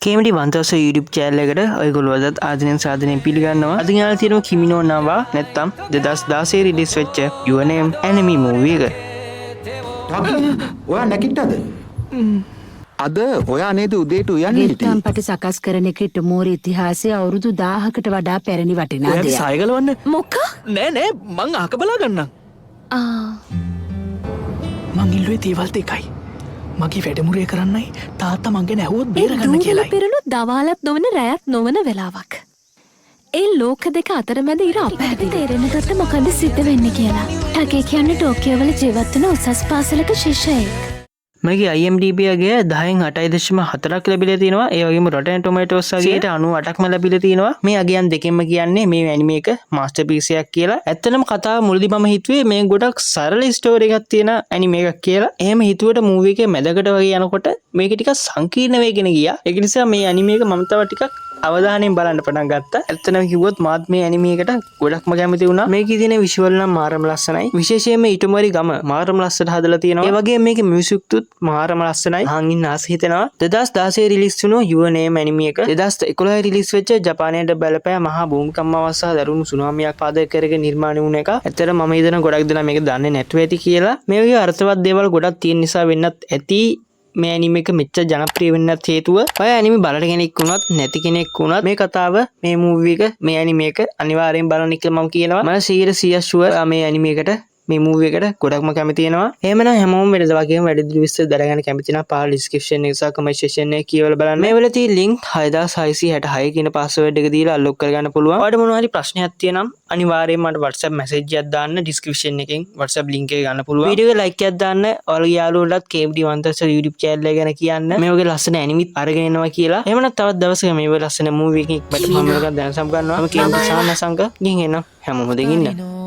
කේමටි වන්තස YouTube channel එකට ඔයගොල්ලෝ අදත් ආදරෙන් සාදරයෙන් පිළිගන්නවා. අද යාලා තියෙනවා කිමිනෝ නවා නැත්තම් 2016 රිලීස් වෙච්ච Your Name anime movie එක. ඔයා නැකිට්ටද? අද ඔයා නේද උදේට උයන්නේ හිටියේ? ගෙත්තම්පට සකස් කරන කිට්ටුමෝර ඉතිහාසයේ අවුරුදු 1000කට වඩා පැරණි වටිනා ඔයාට දෙයක්. සායගලවන්න මොක? නෑ මං අහක බලා ගන්නම්. මං ඉල්ලුවේ දේවල් දෙකයි. මගේ වැඩමුරේ කරන්නයි තාත්තා මං ගැන ඇහුවොත් බේරගන්න කියලායි. පෙරළු දවාලත් නොවන රැයත් නොවන වෙලාවක්. ඒ ලෝක දෙක අතරමැද ඉර අපහැදිලි තේරෙන ගත්ත මොකද සිද්ධ වෙන්නේ කියලා. ටගේ කියන්නේ ටෝකියෝ වල ජීවත් වෙන උසස් පාසලක ශිෂ්‍යයෙක්. මගේ IMDb එකේ 10න් 8.4ක් ලැබිලා තිනවා. ඒ වගේම Rotten Tomatoes වගේ 98%ක්ම ලැබිලා තිනවා. මේ අගයන් දෙකෙන්ම කියන්නේ මේ ඇනිමේ එක මාස්ටර්පීස් එකක් කියලා. ඇත්තටම කතාව මුලදී මම හිතුවේ මේ ගොඩක් සරල ස්ටෝරි එකක් තියෙන ඇනිමේ එකක් කියලා. එහෙම හිතුවට මූවි එකේ මැදකට වගේ යනකොට මේක ටිකක් සංකීර්ණ වෙගෙන ගියා. ඒක නිසා මේ ඇනිමේ එක මම තව ටිකක් අවධානයෙන් බලන්න පටන් ගත්තා. ඇත්තටම කිව්වොත් මාත් මේ ඇනිමේ එකට ගොඩක්ම කැමති වුණා. මේකේ තියෙන විෂුවල් නම් මාරම ලස්සනයි. විශේෂයෙන්ම ඉටුමරි ගම මාරම ලස්සනට හදලා තියෙනවා. ඒ වගේම මේකේ මියුසික් තුත් මාරම ලස්සනයි. හංගින් ආස හිතෙනවා. 2016 රිලීස් වුණු Your Name anime එක 2011 රිලීස් වෙච්ච ජපානයේ බලපෑ මහා භූමිකම්මාවක් සහ දරුණු සුනාමියක් පාදක කරගෙන නිර්මාණය වුණ එක. ඇත්තට මම හිතන ගොඩක් දෙනා මේක දන්නේ නැතුව ඇති කියලා. මේ වගේ අර්ථවත් දේවල් ගොඩක් තියෙන නිසා වෙන්නත් ඇති. මේ ඇනිමේ එක මෙච්චර ජනප්‍රිය වෙන්නත් හේතුව ඔය ඇනිමේ බලන කෙනෙක් වුණත් නැති කෙනෙක් වුණත් මේ කතාව මේ මූවි එක මේ ඇනිමේ එක අනිවාර්යෙන් බලන්න කියලා මම කියනවා. මම 100% ෂුවර් මේ ඇනිමේ එකට මේ මූවි එකට ගොඩක්ම කැමති වෙනවා. එහෙමනම් හැමෝම වෙනද වගේම වැඩිදුර විස්තර දැනගන්න කැමති නම් පහළ ඩිස්ක්‍රිප්ෂන් එක සහ කමෙන්ට් සෙක්ෂන් එකේ කියවලා බලන්න. මේ වල තියෙන ලින්ක් 6666 කියන පාස්වර්ඩ් එක දීලා අන්ලොක් කරගන්න පුළුවන්. ඔයාලට මොනවා හරි ප්‍රශ්නයක් තියෙනම් අනිවාර්යයෙන්ම මට WhatsApp message එකක් දාන්න. ඩිස්ක්‍රිප්ෂන් එකෙන් WhatsApp link එක ගන්න පුළුවන්. වීඩියෝ එක like එකක් දාන්න. ඔයාලගේ යාළුවන්ටත් KMD වන්තර්ස YouTube channel එක ගැන කියන්න. මේ වගේ ලස්සන ඇනිමිත් අරගෙන එනවා කියලා. එහෙමනම් තවත් දවසක මේ වගේ ලස්සන මූවි එකකින් පිටපත් මම දැනසම් ගන්නවා. මම KMD සානසංග ගිහින් එනවා. හැමෝම දෙකින් ඉන්න.